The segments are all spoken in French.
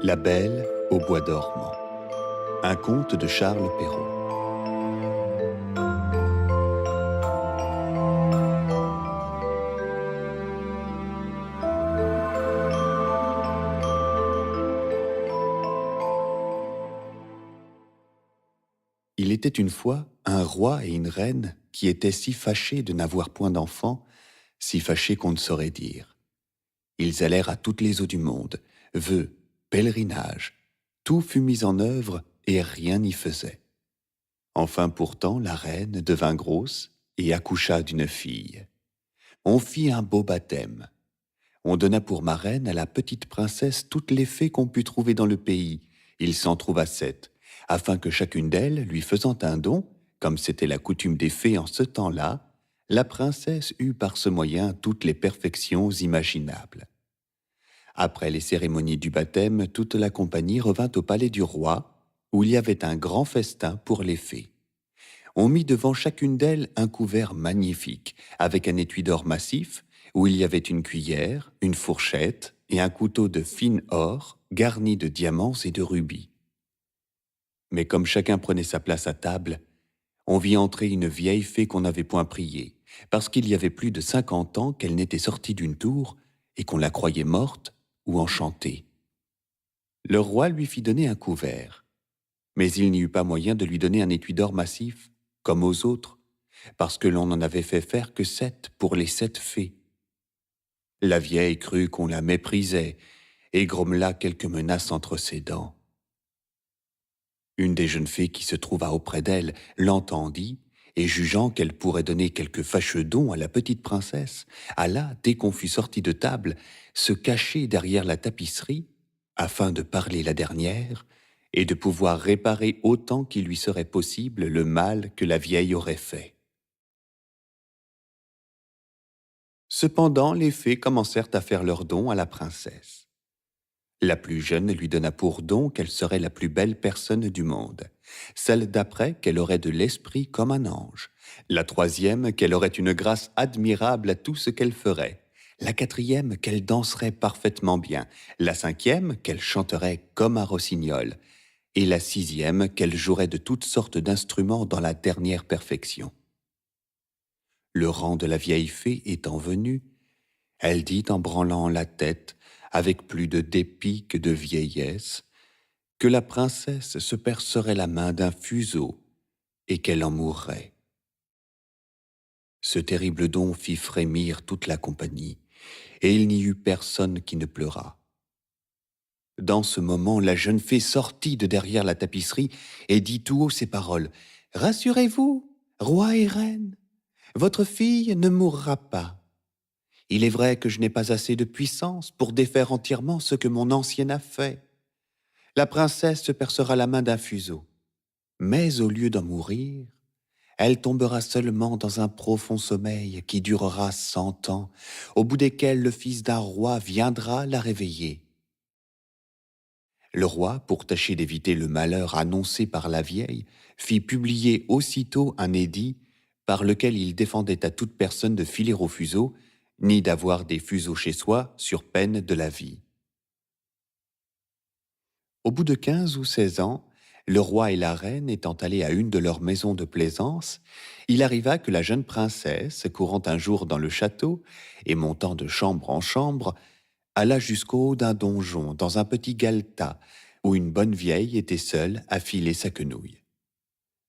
La Belle au bois dormant. Un conte de Charles Perrault. Il était une fois un roi et une reine qui étaient si fâchés de n'avoir point d'enfants, si fâchés qu'on ne saurait dire. Ils allèrent à toutes les eaux du monde, vœux, pèlerinages, tout fut mis en œuvre et rien n'y faisait. Enfin pourtant la reine devint grosse et accoucha d'une fille. On fit un beau baptême. On donna pour marraine à la petite princesse toutes les fées qu'on put trouver dans le pays. Il s'en trouva 7, afin que chacune d'elles, lui faisant un don, comme c'était la coutume des fées en ce temps-là, la princesse eut par ce moyen toutes les perfections imaginables. Après les cérémonies du baptême, toute la compagnie revint au palais du roi, où il y avait un grand festin pour les fées. On mit devant chacune d'elles un couvert magnifique, avec un étui d'or massif, où il y avait une cuillère, une fourchette et un couteau de fine or, garni de diamants et de rubis. Mais comme chacun prenait sa place à table, on vit entrer une vieille fée qu'on n'avait point priée, parce qu'il y avait plus de 50 ans qu'elle n'était sortie d'une tour et qu'on la croyait morte ou enchantée. Le roi lui fit donner un couvert, mais il n'y eut pas moyen de lui donner un étui d'or massif, comme aux autres, parce que l'on n'en avait fait faire que 7 pour les 7 fées. La vieille crut qu'on la méprisait et grommela quelques menaces entre ses dents. Une des jeunes fées qui se trouva auprès d'elle l'entendit et, jugeant qu'elle pourrait donner quelque fâcheux don à la petite princesse, alla, dès qu'on fut sorti de table, se cacher derrière la tapisserie afin de parler la dernière et de pouvoir réparer autant qu'il lui serait possible le mal que la vieille aurait fait. Cependant, les fées commencèrent à faire leurs dons à la princesse. La plus jeune lui donna pour don qu'elle serait la plus belle personne du monde. Celle d'après qu'elle aurait de l'esprit comme un ange. La troisième qu'elle aurait une grâce admirable à tout ce qu'elle ferait. La quatrième qu'elle danserait parfaitement bien. La cinquième qu'elle chanterait comme un rossignol. Et la sixième qu'elle jouerait de toutes sortes d'instruments dans la dernière perfection. Le rang de la vieille fée étant venu, elle dit en branlant la tête, avec plus de dépit que de vieillesse, que la princesse se percerait la main d'un fuseau et qu'elle en mourrait. Ce terrible don fit frémir toute la compagnie, et il n'y eut personne qui ne pleurât. Dans ce moment, la jeune fée sortit de derrière la tapisserie et dit tout haut ces paroles. « Rassurez-vous, roi et reine, votre fille ne mourra pas. Il est vrai que je n'ai pas assez de puissance pour défaire entièrement ce que mon ancienne a fait. La princesse se percera la main d'un fuseau, mais au lieu d'en mourir, elle tombera seulement dans un profond sommeil qui durera 100 ans, au bout desquels le fils d'un roi viendra la réveiller. » Le roi, pour tâcher d'éviter le malheur annoncé par la vieille, fit publier aussitôt un édit par lequel il défendait à toute personne de filer au fuseau, ni d'avoir des fuseaux chez soi sur peine de la vie. Au bout de 15 ou 16 ans, le roi et la reine étant allés à une de leurs maisons de plaisance, il arriva que la jeune princesse, courant un jour dans le château et montant de chambre en chambre, alla jusqu'au haut d'un donjon, dans un petit galetas, où une bonne vieille était seule à filer sa quenouille.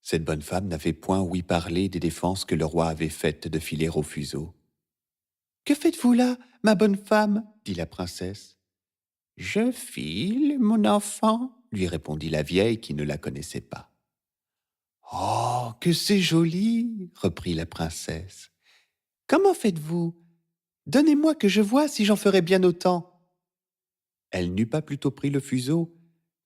Cette bonne femme n'avait point ouï parler des défenses que le roi avait faites de filer au fuseau. « Que faites-vous là, ma bonne femme ?» dit la princesse. « Je file, mon enfant, » lui répondit la vieille qui ne la connaissait pas. « Oh, que c'est joli !» reprit la princesse. « Comment faites-vous? Donnez-moi que je vois si j'en ferai bien autant. » Elle n'eut pas plutôt pris le fuseau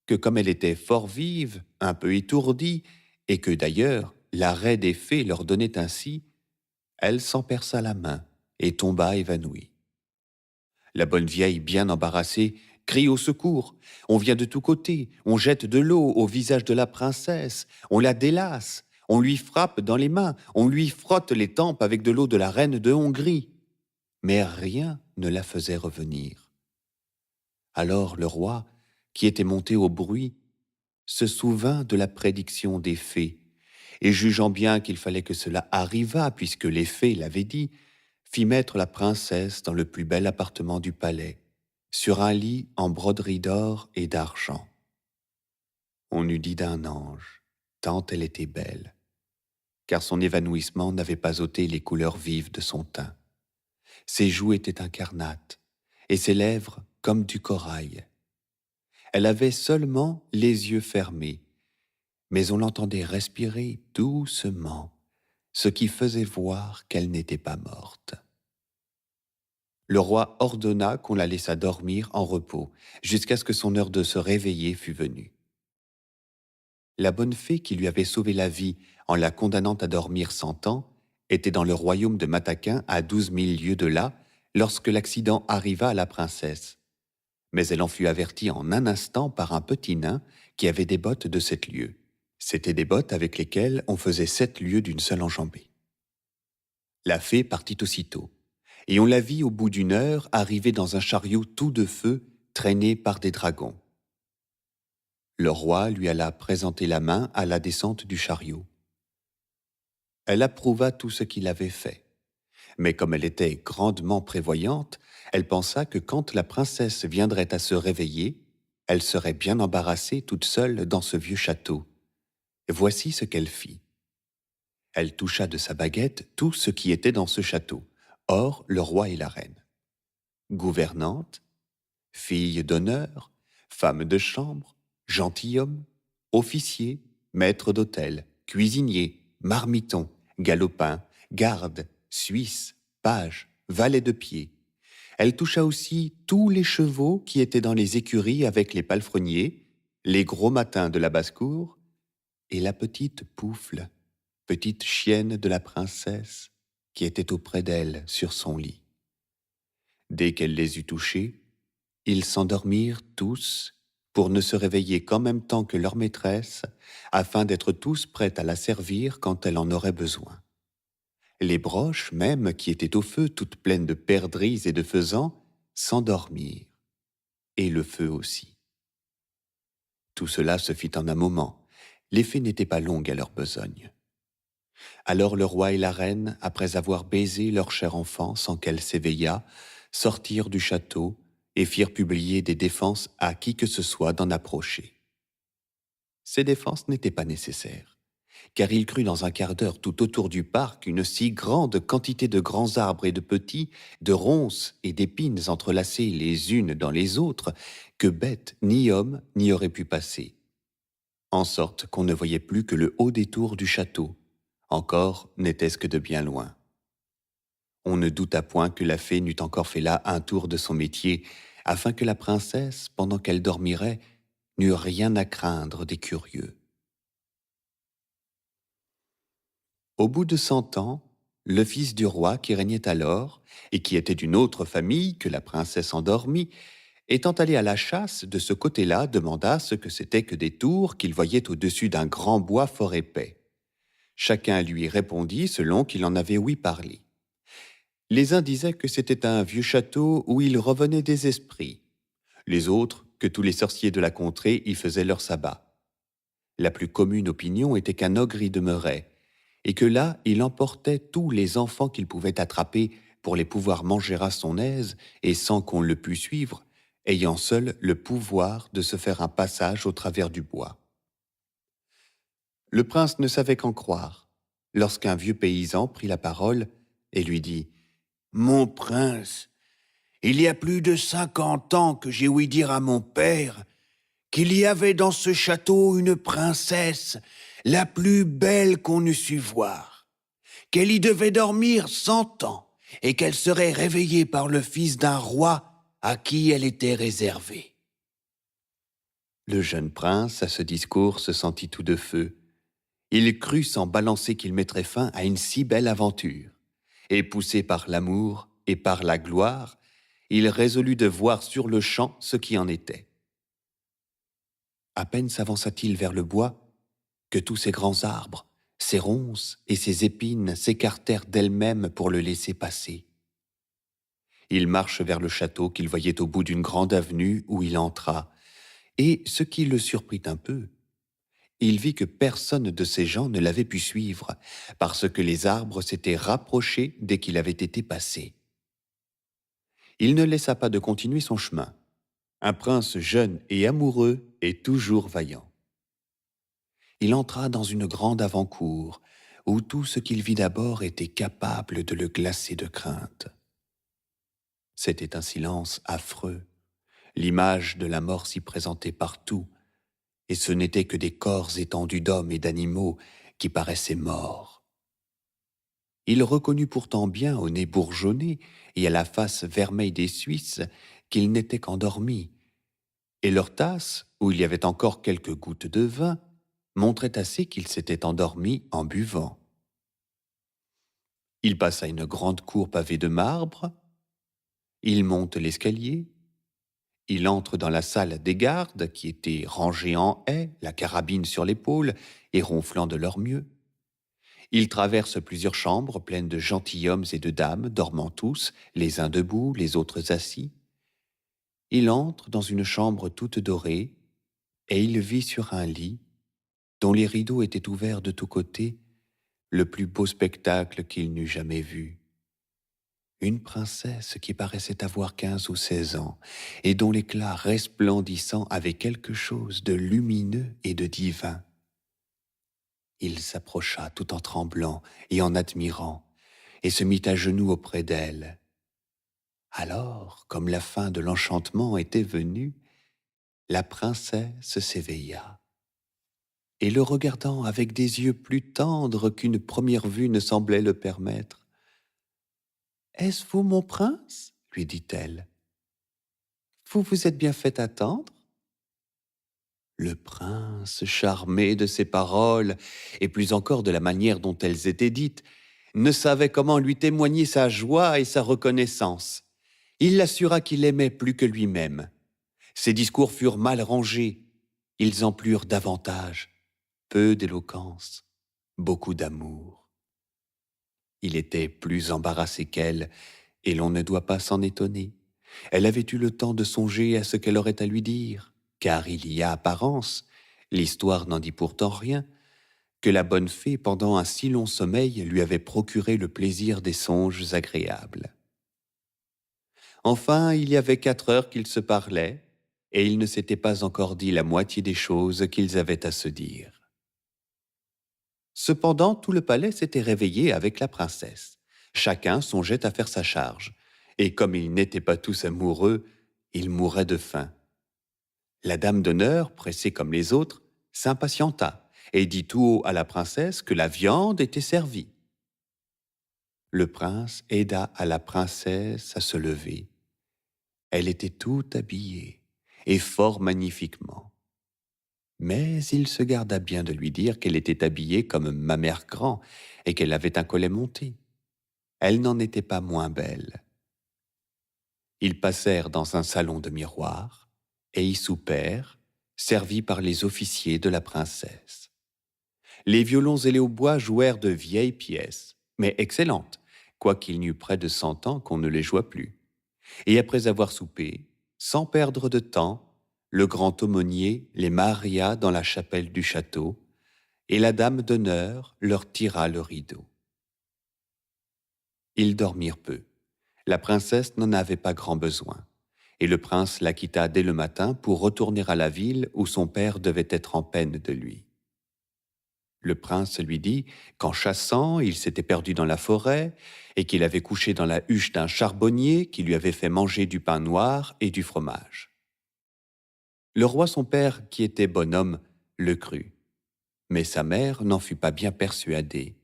que, comme elle était fort vive, un peu étourdie, et que d'ailleurs la raie des fées leur donnait ainsi, elle s'en perça la main et tomba évanouie. La bonne vieille, bien embarrassée, crie au secours. On vient de tous côtés, on jette de l'eau au visage de la princesse, on la délace, on lui frappe dans les mains, on lui frotte les tempes avec de l'eau de la reine de Hongrie. Mais rien ne la faisait revenir. Alors le roi, qui était monté au bruit, se souvint de la prédiction des fées, et jugeant bien qu'il fallait que cela arrivât, puisque les fées l'avaient dit, fit mettre la princesse dans le plus bel appartement du palais, sur un lit en broderie d'or et d'argent. On eût dit d'un ange, tant elle était belle, car son évanouissement n'avait pas ôté les couleurs vives de son teint. Ses joues étaient incarnates, et ses lèvres comme du corail. Elle avait seulement les yeux fermés, mais on l'entendait respirer doucement, ce qui faisait voir qu'elle n'était pas morte. Le roi ordonna qu'on la laissât dormir en repos, jusqu'à ce que son heure de se réveiller fût venue. La bonne fée qui lui avait sauvé la vie en la condamnant à dormir 100 ans était dans le royaume de Mataquin à 12 000 lieues de là, lorsque l'accident arriva à la princesse. Mais elle en fut avertie en un instant par un petit nain qui avait des bottes de 7 lieues. C'étaient des bottes avec lesquelles on faisait 7 lieues d'une seule enjambée. La fée partit aussitôt, et on la vit au bout d'une heure arriver dans un chariot tout de feu, traîné par des dragons. Le roi lui alla présenter la main à la descente du chariot. Elle approuva tout ce qu'il avait fait, mais comme elle était grandement prévoyante, elle pensa que quand la princesse viendrait à se réveiller, elle serait bien embarrassée toute seule dans ce vieux château. Voici ce qu'elle fit. Elle toucha de sa baguette tout ce qui était dans ce château, hors le roi et la reine. Gouvernante, fille d'honneur, femme de chambre, gentilhomme, officier, maître d'hôtel, cuisinier, marmiton, galopin, garde, suisse, page, valet de pied. Elle toucha aussi tous les chevaux qui étaient dans les écuries avec les palefreniers, les gros matins de la basse-cour, et la petite Poufle, petite chienne de la princesse, qui était auprès d'elle sur son lit. Dès qu'elle les eut touchés, ils s'endormirent tous pour ne se réveiller qu'en même temps que leur maîtresse, afin d'être tous prêts à la servir quand elle en aurait besoin. Les broches même, qui étaient au feu, toutes pleines de perdrix et de faisans, s'endormirent, et le feu aussi. Tout cela se fit en un moment. Les fées n'étaient pas longues à leur besogne. Alors le roi et la reine, après avoir baisé leur cher enfant sans qu'elle s'éveillât, sortirent du château et firent publier des défenses à qui que ce soit d'en approcher. Ces défenses n'étaient pas nécessaires, car il crut dans un quart d'heure tout autour du parc une si grande quantité de grands arbres et de petits, de ronces et d'épines entrelacées les unes dans les autres, que bête ni homme n'y aurait pu passer. En sorte qu'on ne voyait plus que le haut des tours du château, encore n'était-ce que de bien loin. On ne douta point que la fée n'eût encore fait là un tour de son métier, afin que la princesse, pendant qu'elle dormirait, n'eût rien à craindre des curieux. Au bout de 100 ans, le fils du roi qui régnait alors, et qui était d'une autre famille que la princesse endormie, étant allé à la chasse de ce côté-là, demanda ce que c'était que des tours qu'il voyait au-dessus d'un grand bois fort épais. Chacun lui répondit selon qu'il en avait ouï parler. Les uns disaient que c'était un vieux château où il revenait des esprits. Les autres, que tous les sorciers de la contrée y faisaient leur sabbat. La plus commune opinion était qu'un ogre y demeurait, et que là, il emportait tous les enfants qu'il pouvait attraper pour les pouvoir manger à son aise et sans qu'on le pût suivre, ayant seul le pouvoir de se faire un passage au travers du bois. Le prince ne savait qu'en croire, lorsqu'un vieux paysan prit la parole et lui dit « Mon prince, il y a plus de 50 ans que j'ai ouï dire à mon père qu'il y avait dans ce château une princesse, la plus belle qu'on eût su voir, qu'elle y devait dormir 100 ans et qu'elle serait réveillée par le fils d'un roi à qui elle était réservée. » Le jeune prince, à ce discours, se sentit tout de feu. Il crut sans balancer qu'il mettrait fin à une si belle aventure, et poussé par l'amour et par la gloire, il résolut de voir sur le champ ce qui en était. À peine s'avança-t-il vers le bois que tous ces grands arbres, ces ronces et ces épines s'écartèrent d'elles-mêmes pour le laisser passer. Il marche vers le château qu'il voyait au bout d'une grande avenue où il entra, Et ce qui le surprit un peu, il vit que personne de ces gens ne l'avait pu suivre, parce que les arbres s'étaient rapprochés dès qu'il avait été passé. Il ne laissa pas de continuer son chemin. Un prince jeune et amoureux est toujours vaillant. Il entra dans une grande avant-cour, où tout ce qu'il vit d'abord était capable de le glacer de crainte. C'était un silence affreux. L'image de la mort s'y présentait partout, et ce n'étaient que des corps étendus d'hommes et d'animaux qui paraissaient morts. Il reconnut pourtant bien au nez bourgeonné et à la face vermeille des Suisses qu'ils n'étaient qu'endormis, et leur tasse, où il y avait encore quelques gouttes de vin, montrait assez qu'ils s'étaient endormis en buvant. Il passa une grande cour pavée de marbre, il monte l'escalier, il entre dans la salle des gardes qui étaient rangés en haie, la carabine sur l'épaule et ronflant de leur mieux. Il traverse plusieurs chambres pleines de gentilshommes et de dames, dormant tous, les uns debout, les autres assis. Il entre dans une chambre toute dorée, et il vit sur un lit, dont les rideaux étaient ouverts de tous côtés, le plus beau spectacle qu'il n'eût jamais vu. Une princesse qui paraissait avoir 15 ou 16 ans, et dont l'éclat resplendissant avait quelque chose de lumineux et de divin. Il s'approcha tout en tremblant et en admirant, et se mit à genoux auprès d'elle. Alors, comme la fin de l'enchantement était venue, la princesse s'éveilla, et le regardant avec des yeux plus tendres qu'une première vue ne semblait le permettre. « Est-ce vous, mon prince ?» lui dit-elle. « Vous vous êtes bien fait attendre ?» Le prince, charmé de ces paroles, et plus encore de la manière dont elles étaient dites, ne savait comment lui témoigner sa joie et sa reconnaissance. Il l'assura qu'il aimait plus que lui-même. Ses discours furent mal rangés. Ils en plurent davantage. Peu d'éloquence, beaucoup d'amour. Il était plus embarrassé qu'elle, et l'on ne doit pas s'en étonner. Elle avait eu le temps de songer à ce qu'elle aurait à lui dire, car il y a apparence, l'histoire n'en dit pourtant rien, que la bonne fée, pendant un si long sommeil, lui avait procuré le plaisir des songes agréables. Enfin, il y avait 4 heures qu'ils se parlaient, et ils ne s'étaient pas encore dit la moitié des choses qu'ils avaient à se dire. Cependant, tout le palais s'était réveillé avec la princesse. Chacun songeait à faire sa charge, et comme ils n'étaient pas tous amoureux, ils mouraient de faim. La dame d'honneur, pressée comme les autres, s'impatienta et dit tout haut à la princesse que la viande était servie. Le prince aida à la princesse à se lever. Elle était tout habillée, et fort magnifiquement. Mais il se garda bien de lui dire qu'elle était habillée comme ma mère grand et qu'elle avait un collet monté. Elle n'en était pas moins belle. Ils passèrent dans un salon de miroirs et y soupèrent, servis par les officiers de la princesse. Les violons et les hautbois jouèrent de vieilles pièces, mais excellentes, quoiqu'il n'y eût près de 100 ans qu'on ne les joua plus. Et après avoir soupé, sans perdre de temps, le grand aumônier les maria dans la chapelle du château, et la dame d'honneur leur tira le rideau. Ils dormirent peu. La princesse n'en avait pas grand besoin, et le prince la quitta dès le matin pour retourner à la ville où son père devait être en peine de lui. Le prince lui dit qu'en chassant, il s'était perdu dans la forêt et qu'il avait couché dans la huche d'un charbonnier qui lui avait fait manger du pain noir et du fromage. Le roi son père, qui était bonhomme, le crut. Mais sa mère n'en fut pas bien persuadée,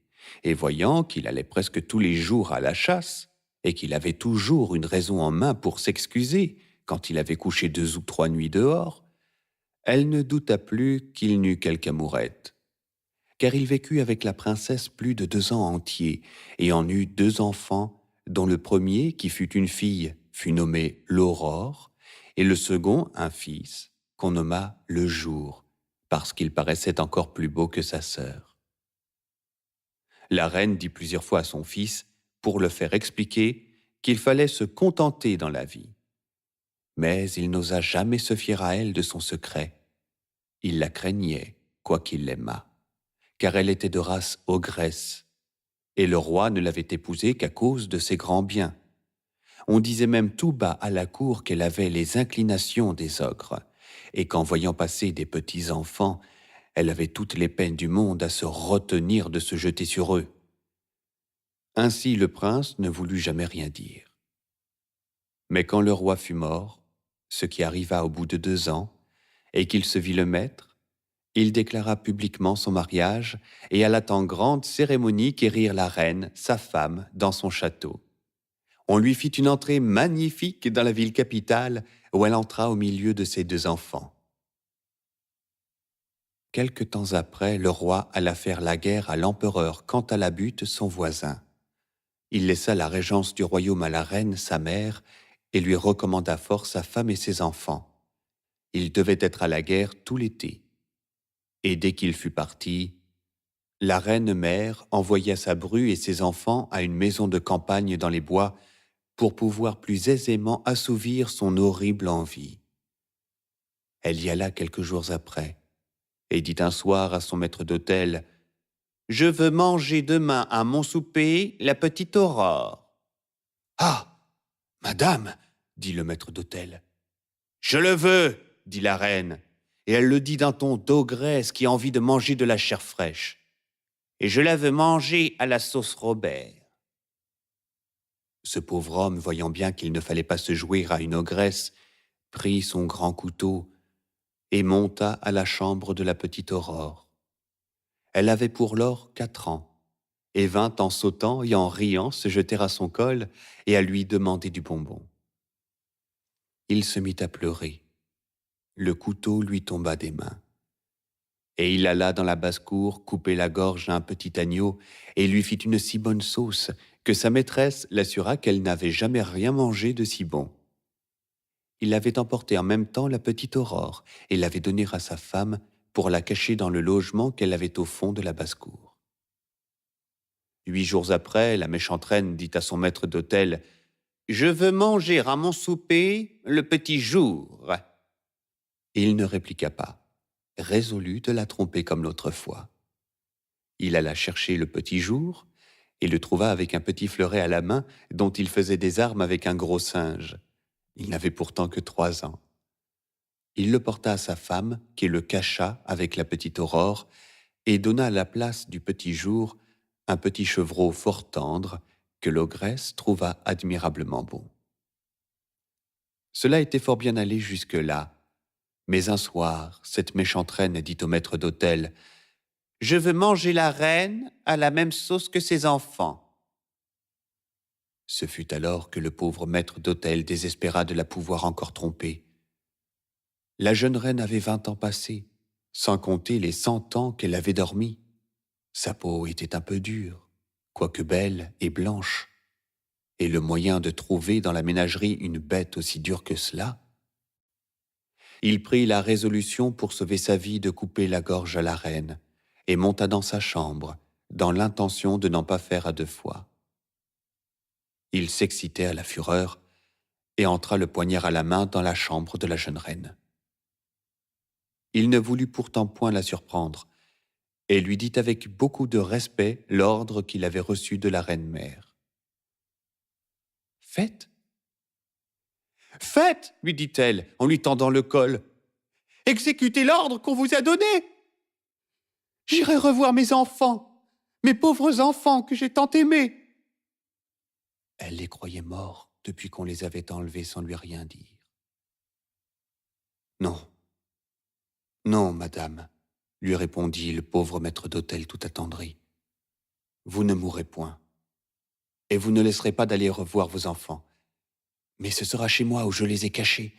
et voyant qu'il allait presque tous les jours à la chasse, et qu'il avait toujours une raison en main pour s'excuser quand il avait couché 2 ou 3 nuits dehors, elle ne douta plus qu'il n'eût quelque amourette. Car il vécut avec la princesse plus de 2 ans entiers, et en eut 2 enfants, dont le premier, qui fut une fille, fut nommé l'Aurore, et le second, un fils, qu'on nomma le Jour, parce qu'il paraissait encore plus beau que sa sœur. La reine dit plusieurs fois à son fils, pour le faire expliquer, qu'il fallait se contenter dans la vie. Mais il n'osa jamais se fier à elle de son secret. Il la craignait, quoiqu'il l'aimât, car elle était de race ogresse, et le roi ne l'avait épousée qu'à cause de ses grands biens. On disait même tout bas à la cour qu'elle avait les inclinations des ogres, et qu'en voyant passer des petits enfants, elle avait toutes les peines du monde à se retenir de se jeter sur eux. Ainsi le prince ne voulut jamais rien dire. Mais quand le roi fut mort, ce qui arriva au bout de 2 ans, et qu'il se vit le maître, il déclara publiquement son mariage et alla en grande cérémonie quérir la reine, sa femme, dans son château. On lui fit une entrée magnifique dans la ville capitale où elle entra au milieu de ses 2 enfants. Quelque temps après, le roi alla faire la guerre à l'empereur Cantalabute, son voisin. Il laissa la régence du royaume à la reine, sa mère, et lui recommanda fort sa femme et ses enfants. Il devait être à la guerre tout l'été. Et dès qu'il fut parti, la reine mère envoya sa bru et ses enfants à une maison de campagne dans les bois pour pouvoir plus aisément assouvir son horrible envie. Elle y alla quelques jours après et dit un soir à son maître d'hôtel « Je veux manger demain à mon souper la petite Aurore. »« Ah, madame, dit le maître d'hôtel. « Je le veux, dit la reine, et elle le dit d'un ton d'ogresse qui a envie de manger de la chair fraîche. Et je la veux manger à la sauce Robert. » Ce pauvre homme, voyant bien qu'il ne fallait pas se jouer à une ogresse, prit son grand couteau et monta à la chambre de la petite Aurore. Elle avait pour lors 4 ans, et vint en sautant et en riant se jeter à son col et à lui demander du bonbon. Il se mit à pleurer. Le couteau lui tomba des mains. Et il alla dans la basse-cour couper la gorge à un petit agneau et lui fit une si bonne sauce que sa maîtresse l'assura qu'elle n'avait jamais rien mangé de si bon. Il avait emporté en même temps la petite Aurore et l'avait donnée à sa femme pour la cacher dans le logement qu'elle avait au fond de la basse-cour. 8 jours après, la méchante reine dit à son maître d'hôtel « Je veux manger à mon souper le petit jour. » Il ne répliqua pas, résolu de la tromper comme l'autre fois. Il alla chercher le petit jour et le trouva avec un petit fleuret à la main dont il faisait des armes avec un gros singe. Il n'avait pourtant que 3 ans. Il le porta à sa femme, qui le cacha avec la petite Aurore, et donna à la place du petit jour un petit chevreau fort tendre que l'ogresse trouva admirablement bon. Cela était fort bien allé jusque-là, mais un soir, cette méchante reine dit au maître d'hôtel « Je veux manger la reine à la même sauce que ses enfants. » Ce fut alors que le pauvre maître d'hôtel désespéra de la pouvoir encore tromper. La jeune reine avait 20 ans passés, sans compter les 100 ans qu'elle avait dormi. Sa peau était un peu dure, quoique belle et blanche, et le moyen de trouver dans la ménagerie une bête aussi dure que cela. Il prit la résolution pour sauver sa vie de couper la gorge à la reine, et monta dans sa chambre, dans l'intention de n'en pas faire à 2 fois. Il s'excitait à la fureur, et entra le poignard à la main dans la chambre de la jeune reine. Il ne voulut pourtant point la surprendre, et lui dit avec beaucoup de respect l'ordre qu'il avait reçu de la reine-mère. « Faites !»« Faites !» lui dit-elle en lui tendant le col. « Exécutez l'ordre qu'on vous a donné. J'irai revoir mes enfants, mes pauvres enfants que j'ai tant aimés. » Elle les croyait morts depuis qu'on les avait enlevés sans lui rien dire. « Non, non, madame, » lui répondit le pauvre maître d'hôtel tout attendri. « Vous ne mourrez point, et vous ne laisserez pas d'aller revoir vos enfants. Mais ce sera chez moi où je les ai cachés,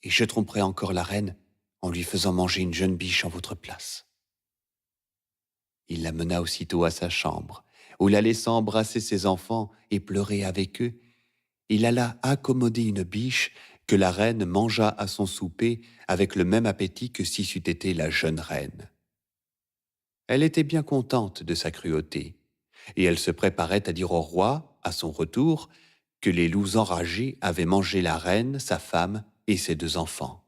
et je tromperai encore la reine en lui faisant manger une jeune biche en votre place. » Il la mena aussitôt à sa chambre, où la laissant embrasser ses enfants et pleurer avec eux, il alla accommoder une biche que la reine mangea à son souper avec le même appétit que si c'eût été la jeune reine. Elle était bien contente de sa cruauté, et elle se préparait à dire au roi, à son retour, que les loups enragés avaient mangé la reine, sa femme et ses 2 enfants.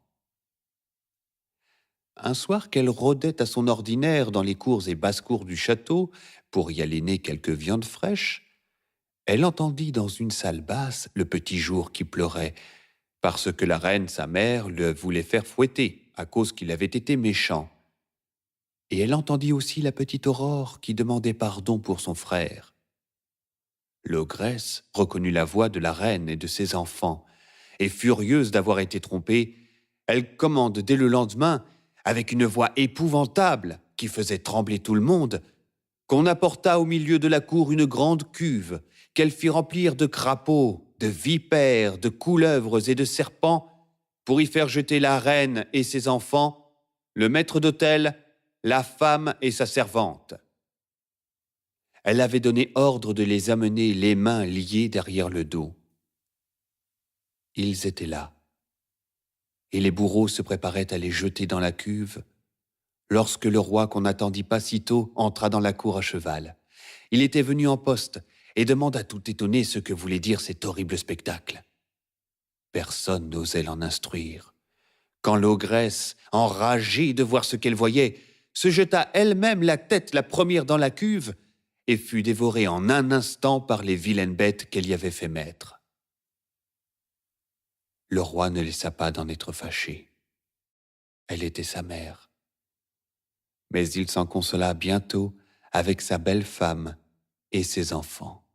Un soir qu'elle rôdait à son ordinaire dans les cours et basses-cours du château pour y aléner quelques viandes fraîches, elle entendit dans une salle basse le petit jour qui pleurait, parce que la reine, sa mère, le voulait faire fouetter à cause qu'il avait été méchant. Et elle entendit aussi la petite Aurore qui demandait pardon pour son frère. L'ogresse reconnut la voix de la reine et de ses enfants, et furieuse d'avoir été trompée, elle commande dès le lendemain, avec une voix épouvantable qui faisait trembler tout le monde, qu'on apportât au milieu de la cour une grande cuve, qu'elle fit remplir de crapauds, de vipères, de couleuvres et de serpents, pour y faire jeter la reine et ses enfants, le maître d'hôtel, la femme et sa servante. Elle avait donné ordre de les amener les mains liées derrière le dos. Ils étaient là, et les bourreaux se préparaient à les jeter dans la cuve, lorsque le roi, qu'on n'attendit pas si tôt, entra dans la cour à cheval. Il était venu en poste et demanda tout étonné ce que voulait dire cet horrible spectacle. Personne n'osait l'en instruire, quand l'ogresse, enragée de voir ce qu'elle voyait, se jeta elle-même la tête la première dans la cuve et fut dévorée en un instant par les vilaines bêtes qu'elle y avait fait mettre. Le roi ne laissa pas d'en être fâché. Elle était sa mère. Mais il s'en consola bientôt avec sa belle femme et ses enfants.